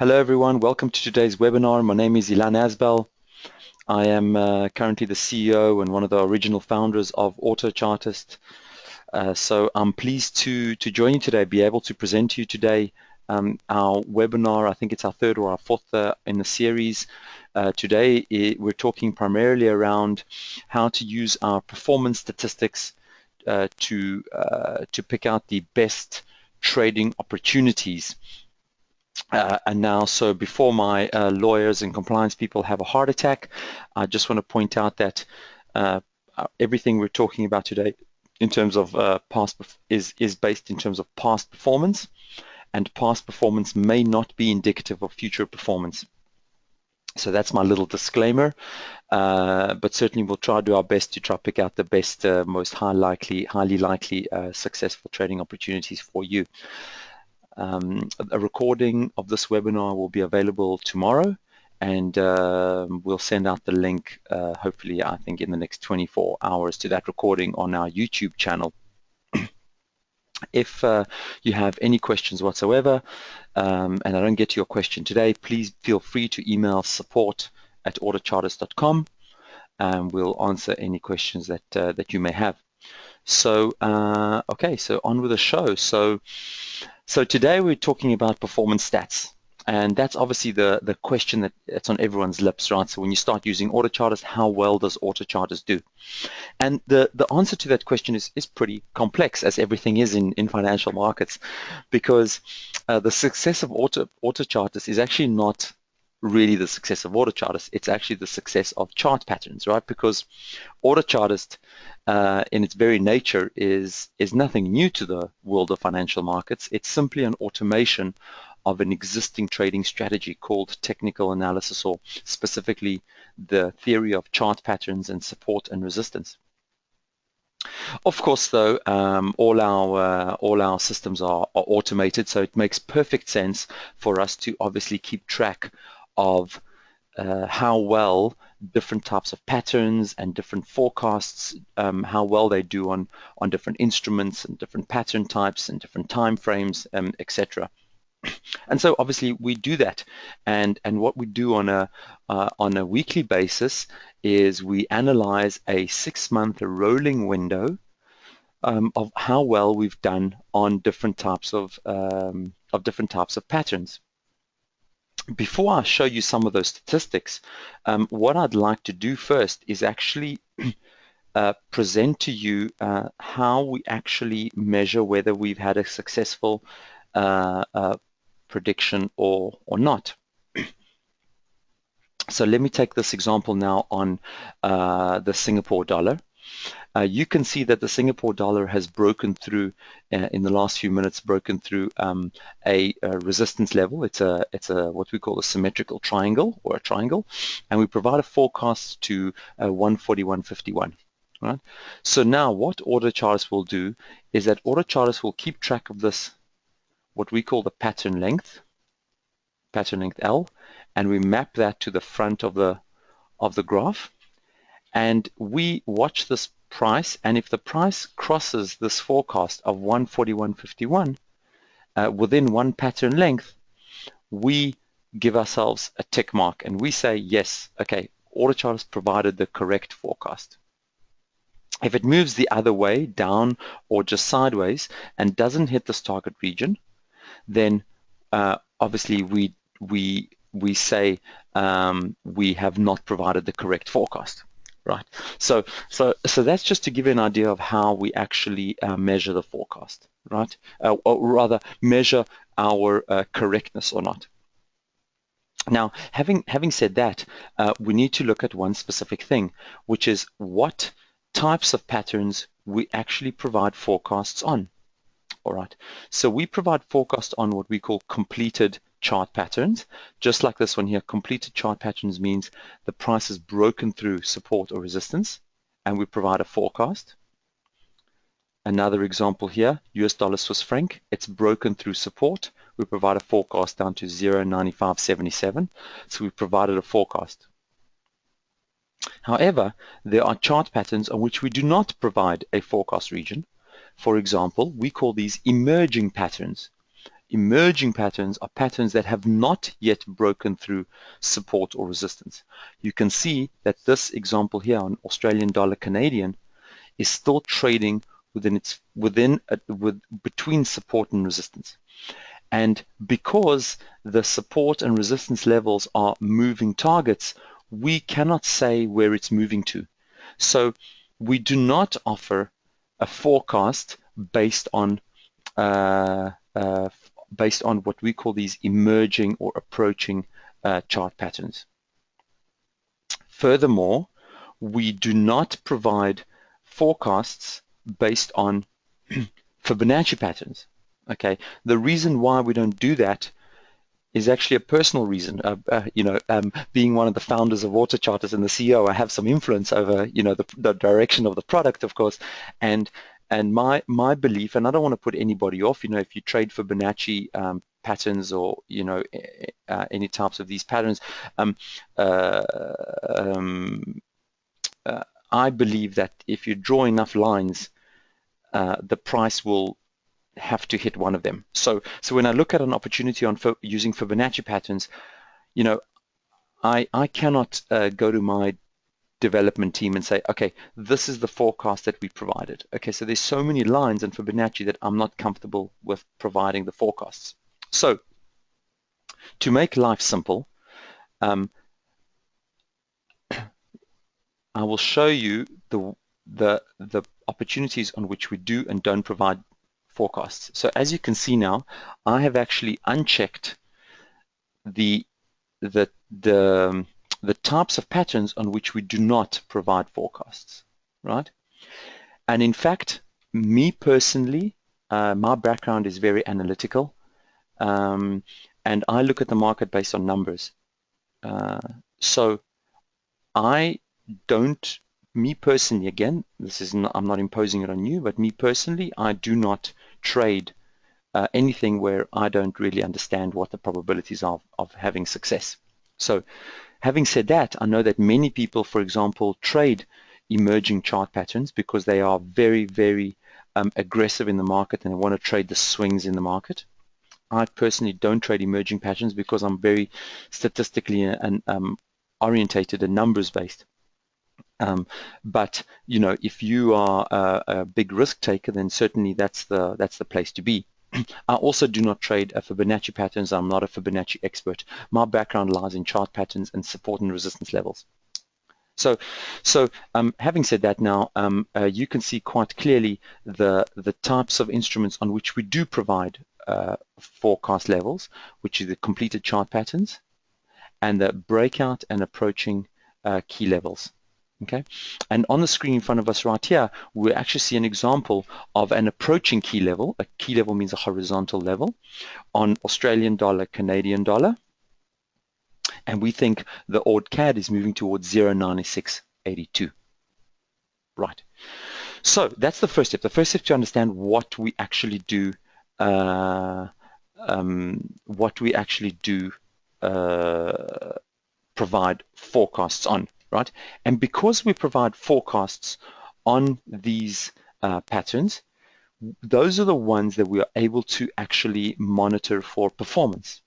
Hello everyone, welcome to today's webinar. My name is Ilan Asbel. I am currently the CEO and one of the original founders of Autochartist. So I'm pleased to join you today, be able to present to you today our webinar. I think it's our third or our fourth in the series. Today we're talking primarily around how to use our performance statistics to pick out the best trading opportunities. And now, so before my lawyers and compliance people have a heart attack, I just want to point out that everything we're talking about today in terms of is based in terms of past performance, and past performance may not be indicative of future performance. So that's my little disclaimer, but certainly we'll try to do our best to try to pick out the best, most highly likely successful trading opportunities for you. A recording of this webinar will be available tomorrow, and we'll send out the link, hopefully, I think in the next 24 hours to that recording on our YouTube channel. If you have any questions whatsoever, and I don't get to your question today, please feel free to email support@autochartist.com, and we'll answer any questions that you may have. So, okay, so on with the show. So today we're talking about performance stats, and that's obviously the question that's on everyone's lips, right? So when you start using Autochartist, how well does Autochartist do? And the answer to that question is pretty complex, as everything is in financial markets, because the success of Autochartist is actually not really the success of Autochartist. It's actually the success of chart patterns, right? Because Autochartist, in its very nature, is nothing new to the world of financial markets. It's simply an automation of an existing trading strategy called technical analysis, or specifically the theory of chart patterns and support and resistance. Of course, though, all our systems are automated, so it makes perfect sense for us to obviously keep track of how well different types of patterns and different forecasts, how well they do on different instruments and different pattern types and different time frames, etc. And so obviously we do that, and what we do on a weekly basis is we analyze a 6-month rolling window of how well we've done on different types of patterns. Before I show you some of those statistics, what I'd like to do first is actually present to you how we actually measure whether we've had a successful prediction or not. So let me take this example now on the Singapore dollar. You can see that the Singapore dollar has broken through in the last few minutes, broken through a resistance level. It's a what we call a symmetrical triangle, or a triangle, and we provide a forecast to 141.51. Right. So now what Autochartist will do is that Autochartist will keep track of this, what we call the pattern length L, and we map that to the front of the graph, and we watch this price, and if the price crosses this forecast of 141.51 within one pattern length, we give ourselves a tick mark and we say, yes, okay, Autochartist provided the correct forecast. If it moves the other way, down or just sideways, and doesn't hit this target region, then obviously we say we have not provided the correct forecast. Right. So that's just to give you an idea of how we actually measure the forecast, right? Or rather, measure our correctness or not. Now, having said that, we need to look at one specific thing, which is what types of patterns we actually provide forecasts on. All right. So we provide forecasts on what we call completed chart patterns, just like this one here. Completed chart patterns means the price has broken through support or resistance, and we provide a forecast. Another example here, US dollar Swiss franc, it's broken through support. We provide a forecast down to 0.9577, so we provided a forecast. However, there are chart patterns on which we do not provide a forecast region. For example, we call these emerging patterns. emerging patterns are patterns that have not yet broken through support or resistance. You can see that this example here on Australian dollar Canadian is still trading between support and resistance. And because the support and resistance levels are moving targets, we cannot say where it's moving to. So we do not offer a forecast based on what we call these emerging or approaching chart patterns. Furthermore, we do not provide forecasts based on Fibonacci patterns. Okay, the reason why we don't do that is actually a personal reason. Being one of the founders of Autochartist and the CEO, I have some influence over, the direction of the product, of course, and my belief, and I don't want to put anybody off, if you trade Fibonacci patterns or any types of these patterns, I believe that if you draw enough lines, the price will have to hit one of them. So when I look at an opportunity on using Fibonacci patterns, I cannot go to my development team and say, okay, this is the forecast that we provided. Okay, so there's so many lines in Fibonacci that I'm not comfortable with providing the forecasts. So to make life simple, I will show you the opportunities on which we do and don't provide forecasts. So as you can see now, I have actually unchecked the types of patterns on which we do not provide forecasts, right? And in fact, me personally, my background is very analytical, and I look at the market based on numbers. So I don't, me personally, again, I'm not imposing it on you, but me personally, I do not trade anything where I don't really understand what the probabilities are of having success. So having said that, I know that many people, for example, trade emerging chart patterns because they are very, very aggressive in the market and they want to trade the swings in the market. I personally don't trade emerging patterns because I'm very statistically and orientated and numbers based. But if you are a big risk taker, then certainly that's the place to be. I also do not trade Fibonacci patterns. I'm not a Fibonacci expert. My background lies in chart patterns and support and resistance levels. So having said that now, you can see quite clearly the types of instruments on which we do provide forecast levels, which is the completed chart patterns and the breakout and approaching key levels. Okay, and on the screen in front of us right here, we actually see an example of an approaching key level. A key level means a horizontal level on Australian dollar, Canadian dollar, and we think the AUD CAD is moving towards 0.9682. Right. So that's the first step. The first step to understand what we actually do. Provide forecasts on. Right? And because we provide forecasts on these patterns, those are the ones that we are able to actually monitor for performance.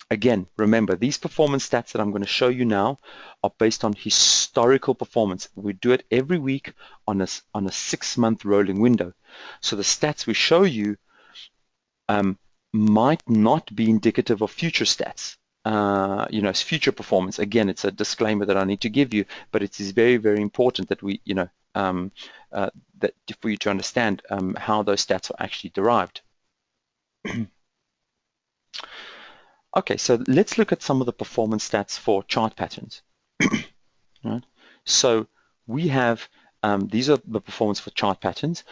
Again, remember, these performance stats that I'm going to show you now are based on historical performance. We do it every week on a 6-month rolling window. So the stats we show you might not be indicative of future stats. It's future performance. Again, it's a disclaimer that I need to give you, but it is very, very important that we, that for you to understand how those stats are actually derived. Okay, so let's look at some of the performance stats for chart patterns. Right? So we have these are the performance for chart patterns.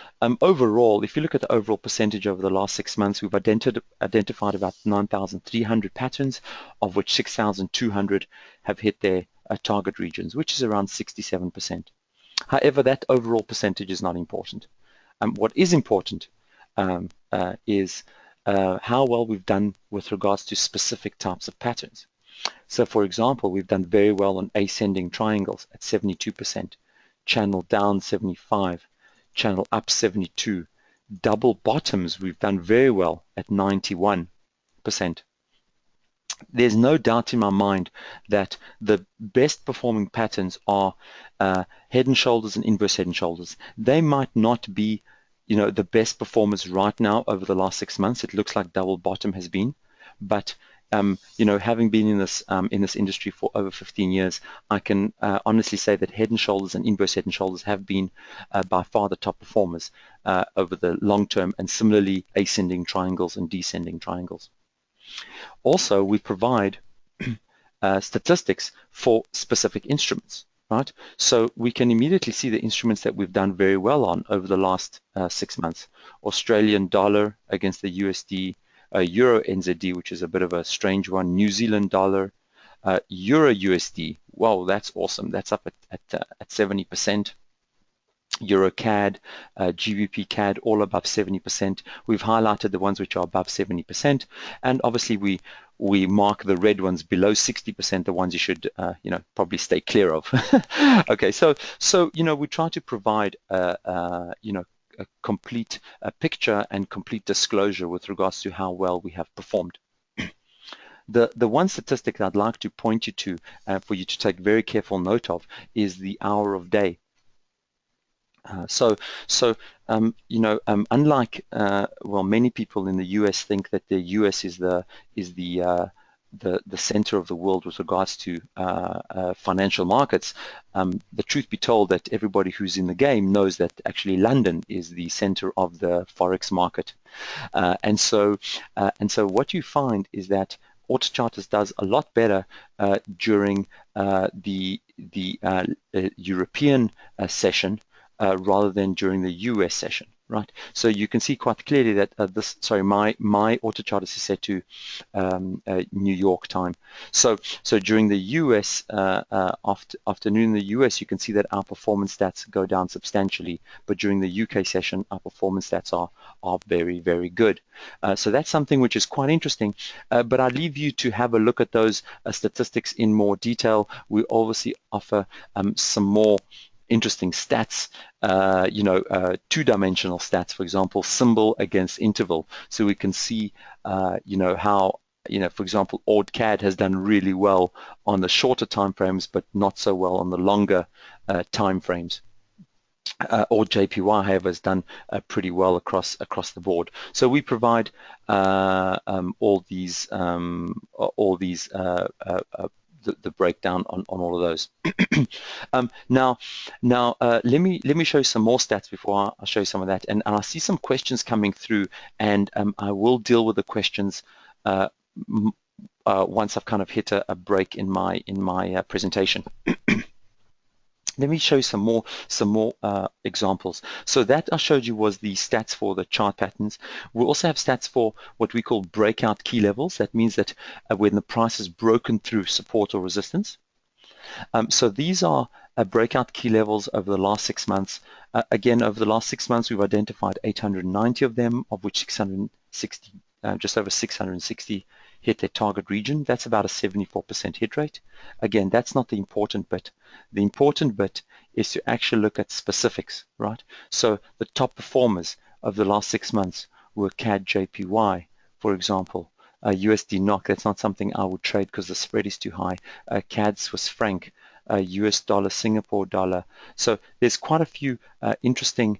Overall, if you look at the overall percentage over the last 6 months, we've identified about 9,300 patterns, of which 6,200 have hit their target regions, which is around 67%. However, that overall percentage is not important. What is important is how well we've done with regards to specific types of patterns. So, for example, we've done very well on ascending triangles at 72%. Channel down 75, channel up 72, Double bottoms, we've done very well at 91%. There's no doubt in my mind that the best performing patterns are head and shoulders and inverse head and shoulders. They might not be, the best performers right now over the last 6 months. It looks like double bottom has been, but having been in this industry for over 15 years, I can honestly say that head and shoulders and inverse head and shoulders have been by far the top performers over the long term, and similarly ascending triangles and descending triangles. Also, we provide statistics for specific instruments, right? So we can immediately see the instruments that we've done very well on over the last 6 months. Australian dollar against the USD, Euro NZD, which is a bit of a strange one, New Zealand dollar, Euro USD. Wow, that's awesome. That's up at 70%. Euro CAD, GBP CAD, all above 70%. We've highlighted the ones which are above 70%, and obviously we mark the red ones below 60%, the ones you should probably stay clear of. Okay, so we try to provide a complete picture and complete disclosure with regards to how well we have performed. The one statistic I'd like to point you to for you to take very careful note of is the hour of day. Unlike many people in the US think that the US is the center of the world with regards to financial markets. The truth be told, that everybody who's in the game knows that actually London is the center of the forex market, and so what you find is that Autochartist does a lot better during the European session rather than during the US session, right? So you can see quite clearly that my Autochartist is set to New York time. So during the US afternoon in the US, you can see that our performance stats go down substantially, but during the UK session, our performance stats are very, very good. So that's something which is quite interesting, but I leave you to have a look at those statistics in more detail. We obviously offer some more interesting stats, two-dimensional stats, for example, symbol against interval. So we can see, how, for example, AutoCAD has done really well on the shorter time frames, but not so well on the longer time frames. Or JPY, however, has done pretty well across the board. So we provide all these the breakdown on all of those. Now, let me show you some more stats before I show you some of that. And I see some questions coming through, and I will deal with the questions once I've kind of hit a break in my presentation. Let me show you some more examples. So that I showed you was the stats for the chart patterns. We also have stats for what we call breakout key levels. That means that when the price is broken through support or resistance. So these are breakout key levels over the last 6 months. Again, over the last 6 months, we've identified 890 of them, of which 660, just over 660 hit their target region. That's about a 74% hit rate. Again, that's not the important bit. The important bit is to actually look at specifics, right? So the top performers of the last 6 months were CAD JPY, for example. USD NOK, that's not something I would trade because the spread is too high. CAD Swiss franc, US dollar, Singapore dollar. So there's quite a few interesting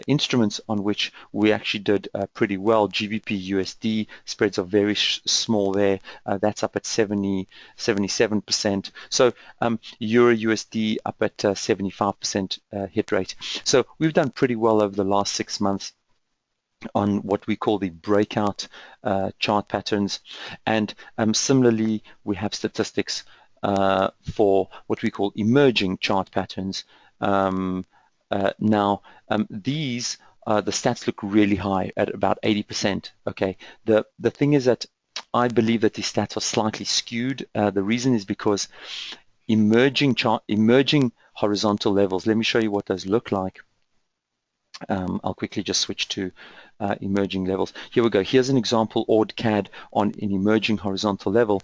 instruments on which we actually did pretty well. GBP USD spreads are very small there. That's up at 77%. So Euro USD up at 75% hit rate. So we've done pretty well over the last 6 months on what we call the breakout chart patterns, and similarly we have statistics for what we call emerging chart patterns. These the stats look really high at about 80%. Okay, the thing is that I believe that these stats are slightly skewed. The reason is because emerging horizontal levels. Let me show you what those look like. I'll quickly just switch to emerging levels. Here we go. Here's an example AutoCAD on an emerging horizontal level.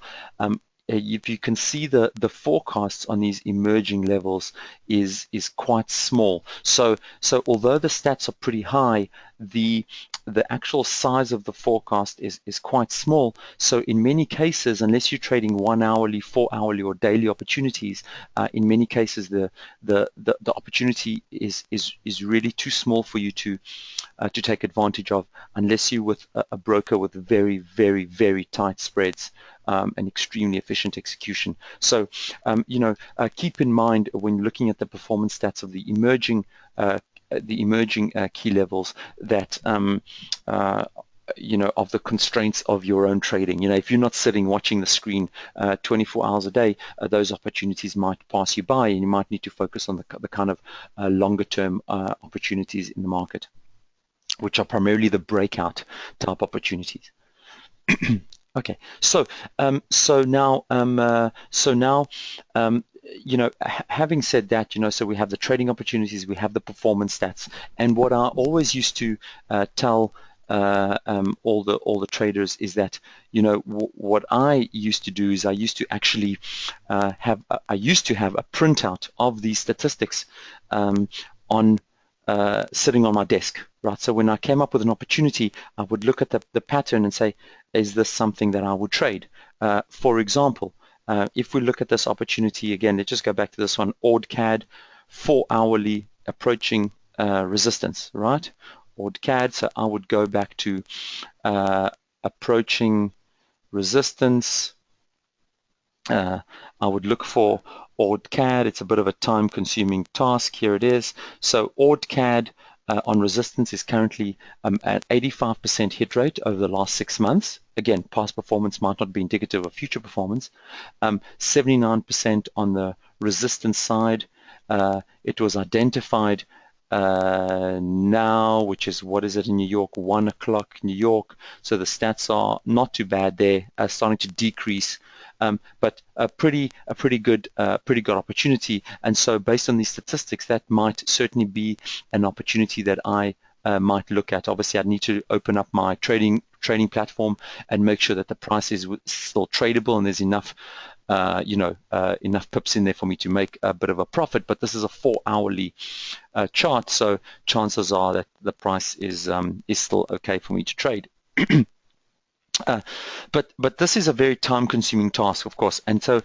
if you can see the forecasts on these emerging levels is quite small. So although the stats are pretty high, the actual size of the forecast is quite small. So in many cases, unless you're trading 1 hourly, 4 hourly, or daily opportunities, in many cases the opportunity is really too small for you to take advantage of, unless you're with a broker with very, very, very tight spreads and extremely efficient execution. So, keep in mind when looking at the performance stats of the emerging key levels that of the constraints of your own trading. If you're not sitting watching the screen 24 hours a day, those opportunities might pass you by, and you might need to focus on the kind of longer term opportunities in the market, which are primarily the breakout type opportunities. Okay, so now having said that, so we have the trading opportunities, we have the performance stats, and what I always used to tell all the traders is that what I used to do is I used to actually have a printout of these statistics on sitting on my desk, right? So when I came up with an opportunity, I would look at the pattern and say, is this something that I would trade? For example, if we look at this opportunity again, let's just go back to this one, ORD-CAD, 4 hourly approaching resistance, right? ORD-CAD, so I would go back to approaching resistance. I would look for ORD-CAD. It's a bit of a time-consuming task. Here it is. So ORD-CAD on resistance is currently at 85% hit rate over the last 6 months. Again, past performance might not be indicative of future performance. 79% on the resistance side. It was identified now, which is, what is it in New York? 1 o'clock New York. So the stats are not too bad there, starting to decrease. But a pretty good opportunity. And so based on these statistics, that might certainly be an opportunity that I might look at. Obviously, I'd need to open up my trading platform and make sure that the price is still tradable and there's enough enough pips in there for me to make a bit of a profit. But this is a 4 hourly chart, so chances are that the price is still okay for me to trade. But this is a very time-consuming task, of course, and so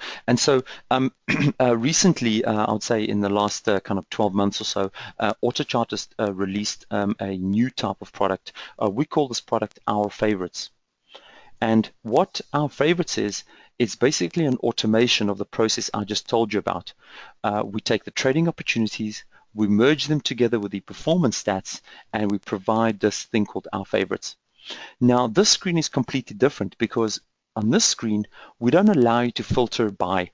recently, I would say in the last kind of 12 months or so, Autochartist released a new type of product. We call this product Our Favorites, and what Our Favorites is, it's basically an automation of the process I just told you about. We take the trading opportunities, we merge them together with the performance stats, and we provide this thing called Our Favorites. Now, this screen is completely different because on this screen, we don't allow you to filter by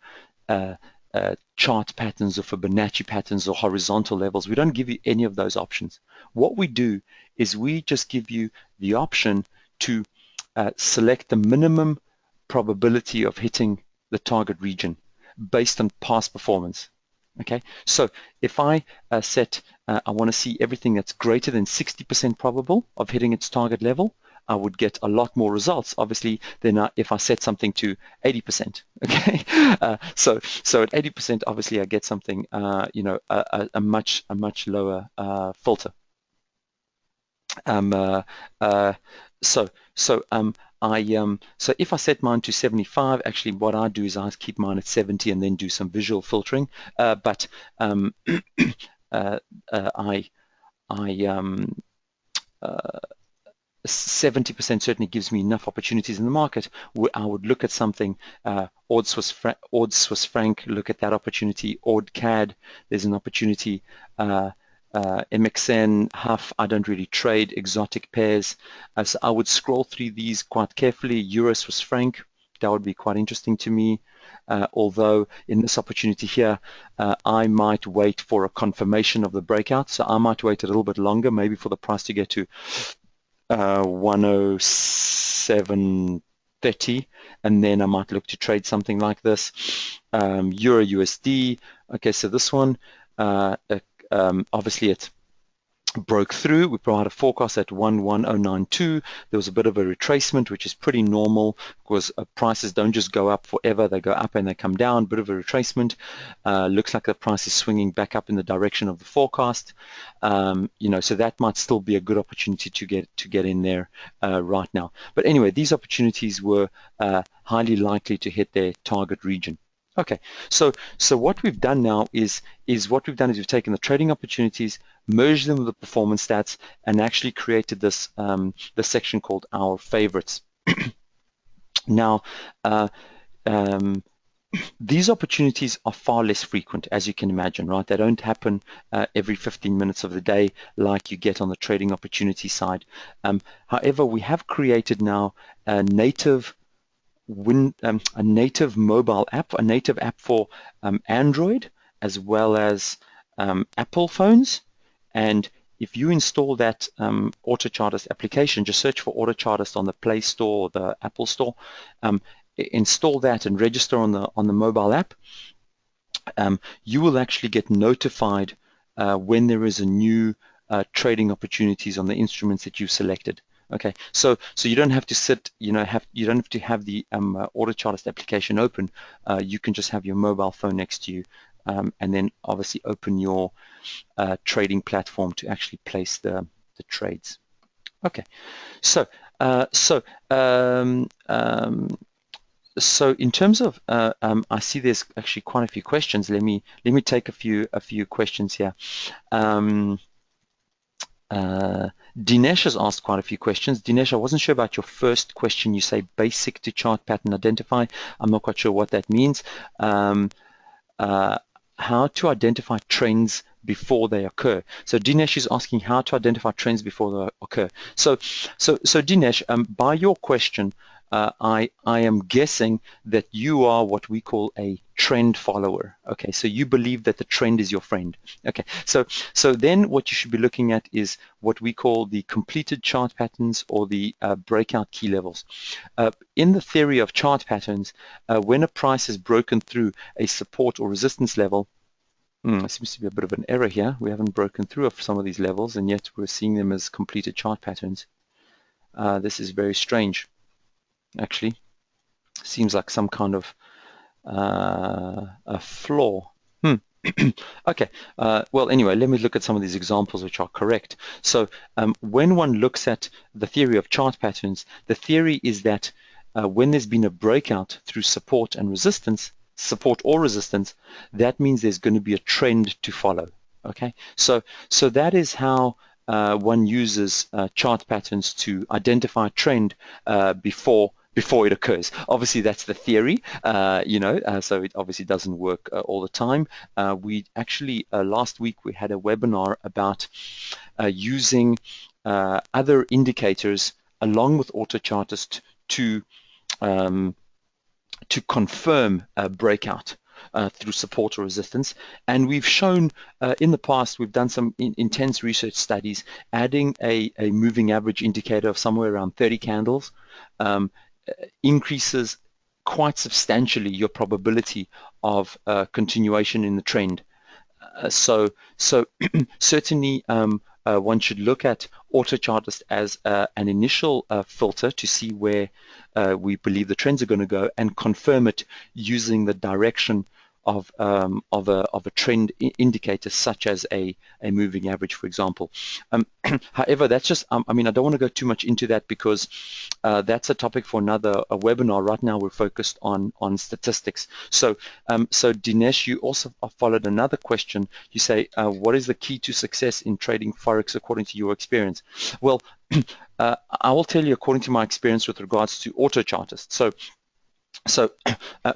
chart patterns or Fibonacci patterns or horizontal levels. We don't give you any of those options. What we do is we just give you the option to select the minimum probability of hitting the target region based on past performance. Okay, so if I set, I want to see everything that's greater than 60% probable of hitting its target level, I would get a lot more results, obviously, than if I set something to 80%. Okay, so at 80%, obviously, I get something, a much lower filter. So if I set mine to 75, actually what I do is I keep mine at 70 and then do some visual filtering. But 70% certainly gives me enough opportunities in the market where I would look at something, ORD Swiss franc, look at that opportunity, ORD-CAD, there's an opportunity, MXN, HUF, I don't really trade exotic pairs. So I would scroll through these quite carefully. Euro Swiss franc, that would be quite interesting to me. Although in this opportunity here, I might wait for a confirmation of the breakout. So I might wait a little bit longer, maybe for the price to get to 107.30, and then I might look to trade something like this. Euro USD, okay, so this one, obviously broke through. We provided a forecast at 11092. There was a bit of a retracement, which is pretty normal because prices don't just go up forever. They go up and they come down. Bit of a retracement. Looks like the price is swinging back up in the direction of the forecast. So that might still be a good opportunity to get in there right now. But anyway, these opportunities were highly likely to hit their target region. Okay, so what we've done now is we've taken the trading opportunities, merged them with the performance stats, and actually created this section called our favorites. Now, these opportunities are far less frequent, as you can imagine, right? They don't happen every 15 minutes of the day like you get on the trading opportunity side. However, we have created now a native mobile app, a native app for Android as well as Apple phones. And if you install that Autochartist application, just search for Autochartist on the Play Store or the Apple Store, install that and register on the mobile app. You will actually get notified when there is a new trading opportunities on the instruments that you've selected. Okay, so you don't have to sit, you don't have to have the Autochartist application open. You can just have your mobile phone next to you, and then obviously open your trading platform to actually place the trades. Okay, so in terms of, I see there's actually quite a few questions. Let me take a few questions here. Dinesh has asked quite a few questions. Dinesh, I wasn't sure about your first question. You say basic to chart pattern identify. I'm not quite sure what that means. How to identify trends before they occur. So Dinesh is asking how to identify trends before they occur. So Dinesh, by your question, I am guessing that you are what we call a trend follower. Okay, so you believe that the trend is your friend. Okay, so then what you should be looking at is what we call the completed chart patterns or the breakout key levels. In the theory of chart patterns, when a price is broken through a support or resistance level, there seems to be a bit of an error here. We haven't broken through some of these levels, and yet we're seeing them as completed chart patterns. This is very strange. Actually, seems like some kind of a flaw. Okay, well, anyway, let me look at some of these examples which are correct. So when one looks at the theory of chart patterns, the theory is that when there's been a breakout through support or resistance, that means there's going to be a trend to follow. Okay, so that is how one uses chart patterns to identify trend before it occurs. Obviously, that's the theory, so it obviously doesn't work all the time. We actually, last week, we had a webinar about using other indicators along with Autochartist to confirm a breakout through support or resistance. And we've shown in the past, we've done some intense research studies, adding a moving average indicator of somewhere around 30 candles increases quite substantially your probability of continuation in the trend. So certainly one should look at Autochartist as an initial filter to see where we believe the trends are going to go and confirm it using the direction of a trend indicator such as a moving average, for example. However, that's just, I don't want to go too much into that because that's a topic for another webinar. Right now, we're focused on statistics. So Dinesh, you also followed another question. You say, what is the key to success in trading Forex according to your experience? Well, I will tell you according to my experience with regards to Autochartist. So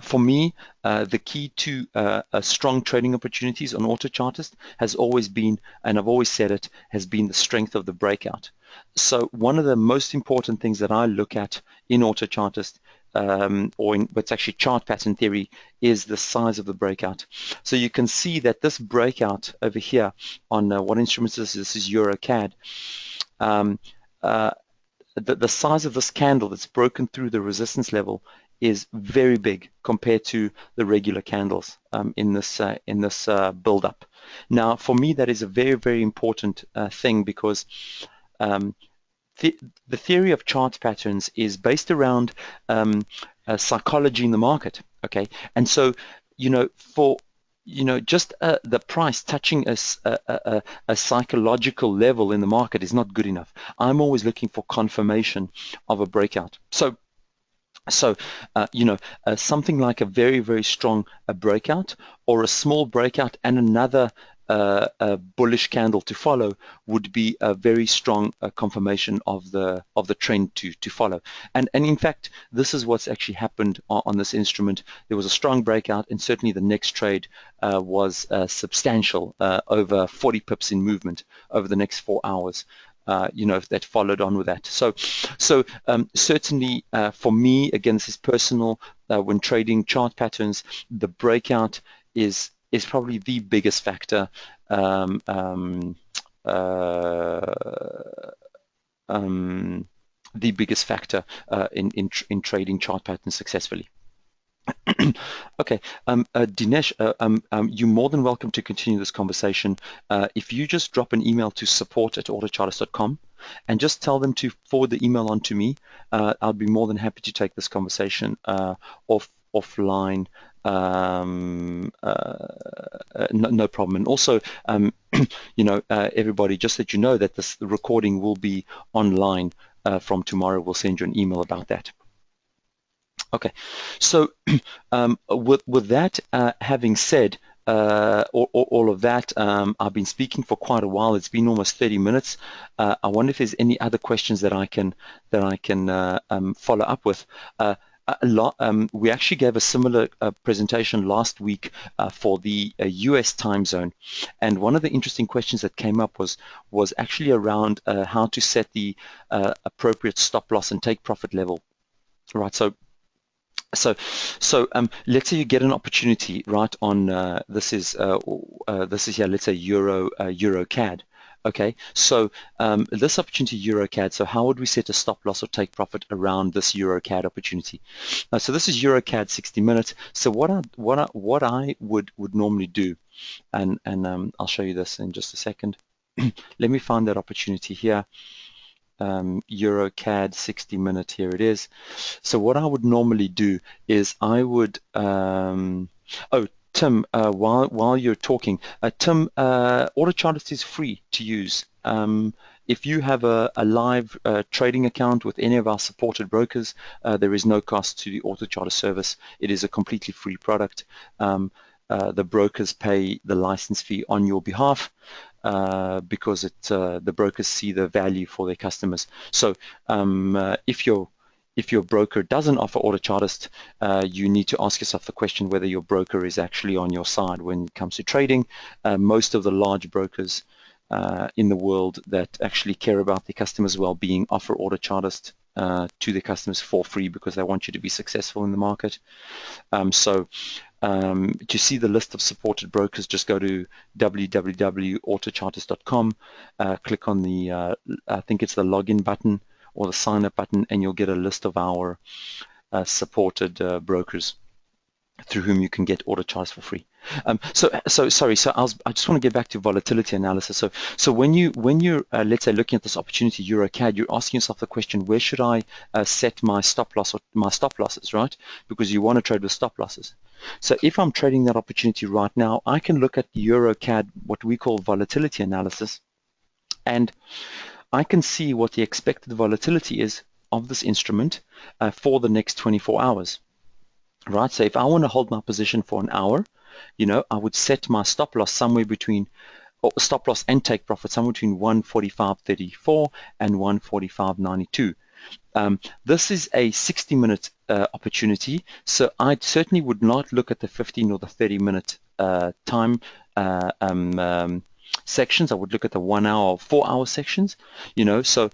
for me, the key to strong trading opportunities on Autochartist has always been, and I've always said it, has been the strength of the breakout. So one of the most important things that I look at in Autochartist, or in what's actually chart pattern theory, is the size of the breakout. So you can see that this breakout over here on what instruments this is Euro CAD. the size of this candle that's broken through the resistance level is very big compared to the regular candles in this build up. Now, for me, that is a very, very important thing, because um, the theory of chart patterns is based around psychology in the market. Okay, and so for just the price touching a psychological level in the market is not good enough. I'm always looking for confirmation of a breakout. So something like a very, very strong breakout, or a small breakout and another a bullish candle to follow, would be a very strong confirmation of the trend to follow. And in fact, this is what's actually happened on this instrument. There was a strong breakout, and certainly the next trade was substantial, over 40 pips in movement over the next 4 hours. That followed on with that. So certainly for me, again, this is personal. When trading chart patterns, the breakout is probably the biggest factor the biggest factor in trading chart patterns successfully. Okay, Dinesh, you're more than welcome to continue this conversation. If you just drop an email to support@autochartist.com and just tell them to forward the email on to me, I'll be more than happy to take this conversation offline. No problem. And also, everybody, just that you know that the recording will be online from tomorrow. We'll send you an email about that. Okay, so with that having said, all of that, I've been speaking for quite a while. It's been almost 30 minutes. I wonder if there's any other questions that I can follow up with. We actually gave a similar presentation last week for the US time zone, and one of the interesting questions that came up was actually around how to set the appropriate stop loss and take profit level. Right. So let's say you get an opportunity right on this is here, let's say Euro CAD. Okay, so this opportunity Euro CAD. So how would we set a stop loss or take profit around this Euro CAD opportunity? So this is Euro CAD 60 minutes. So what I would normally do, and I'll show you this in just a second. Let me find that opportunity here. Euro CAD 60 minute, here it is. So what I would normally do is I would Tim, while you're talking, Tim, Autochartist is free to use. If you have a live trading account with any of our supported brokers, there is no cost to the Autochartist service. It is a completely free product. The brokers pay the license fee on your behalf, because the brokers see the value for their customers. So if your broker doesn't offer Autochartist, you need to ask yourself the question whether your broker is actually on your side when it comes to trading. Most of the large brokers in the world that actually care about their customers' well-being offer Autochartist to their customers for free, because they want you to be successful in the market. To see the list of supported brokers, just go to www.autochartist.com, click on the I think it's the login button or the sign up button, and you'll get a list of our supported brokers through whom you can get Autochartist for free. Sorry. So I just want to get back to volatility analysis. So when you're let's say looking at this opportunity Euro CAD, you're asking yourself the question, where should I set my stop loss or my stop losses, right? Because you want to trade with stop losses. So if I'm trading that opportunity right now, I can look at Euro CAD, what we call volatility analysis, and I can see what the expected volatility is of this instrument for the next 24 hours. Right, so if I want to hold my position for an hour, I would set my stop loss somewhere between, or stop loss and take profit somewhere between 145.34 and 145.92. This is a 60-minute opportunity, so I certainly would not look at the 15 or the 30-minute time sections. I would look at the 1 hour or 4 hour sections, so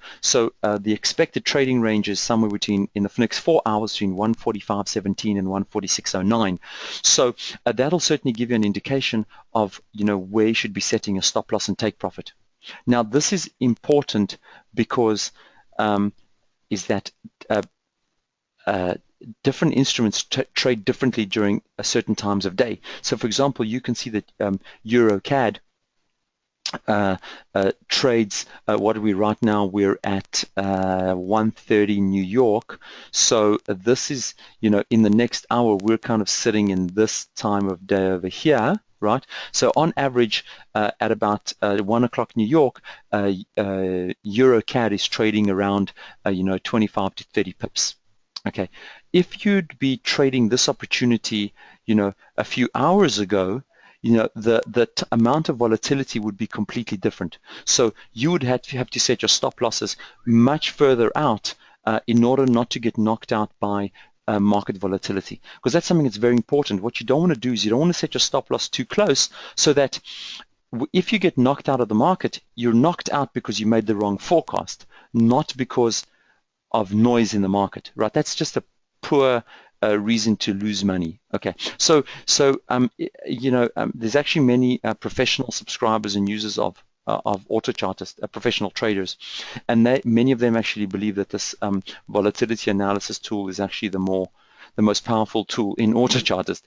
the expected trading range is somewhere between, in the next 4 hours, between 145.17 and 146.09. So that'll certainly give you an indication of, where you should be setting a stop loss and take profit. Now, this is important because is that uh, different instruments trade differently during certain times of day. So, for example, you can see that EuroCAD trades, what are we right now? We're at 1:30 New York. So this is, in the next hour, we're kind of sitting in this time of day over here, right? So on average, at about 1 o'clock New York, EuroCAD is trading around, 25 to 30 pips. Okay, if you'd be trading this opportunity, a few hours ago, the amount of volatility would be completely different. So you would have to set your stop losses much further out in order not to get knocked out by market volatility, because that's something that's very important. What you don't want to do is you don't want to set your stop loss too close, so that if you get knocked out of the market, you're knocked out because you made the wrong forecast, not because of noise in the market, right? That's just a poor reason to lose money. Okay, so there's actually many professional subscribers and users of Autochartist, professional traders, and many of them actually believe that this volatility analysis tool is actually the most powerful tool in Autochartist,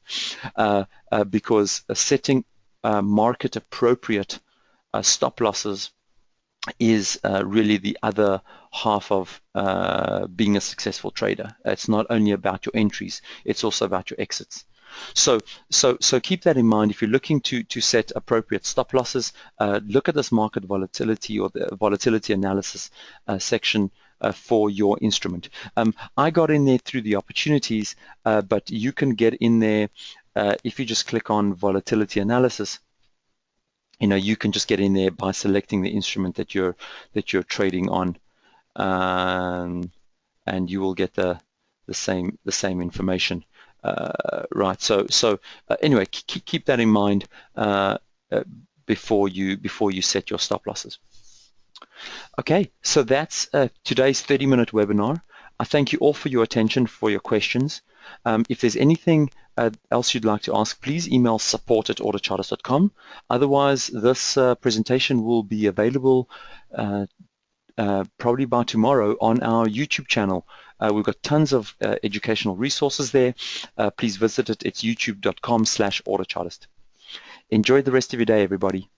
because setting market appropriate stop losses is really the other half of being a successful trader. It's not only about your entries, it's also about your exits. So keep that in mind. If you're looking to set appropriate stop losses, look at this market volatility or the volatility analysis section for your instrument. I got in there through the opportunities, but you can get in there if you just click on volatility analysis. You can just get in there by selecting the instrument that you're trading on, and you will get the same information, right? So anyway, keep that in mind before you set your stop losses. Okay, so that's today's 30-minute webinar. I thank you all for your attention, for your questions. If there's anything else you'd like to ask, please email support@autochartist.com. Otherwise, this presentation will be available probably by tomorrow on our YouTube channel. We've got tons of educational resources there. Please visit it. It's youtube.com/autochartist. Enjoy the rest of your day, everybody.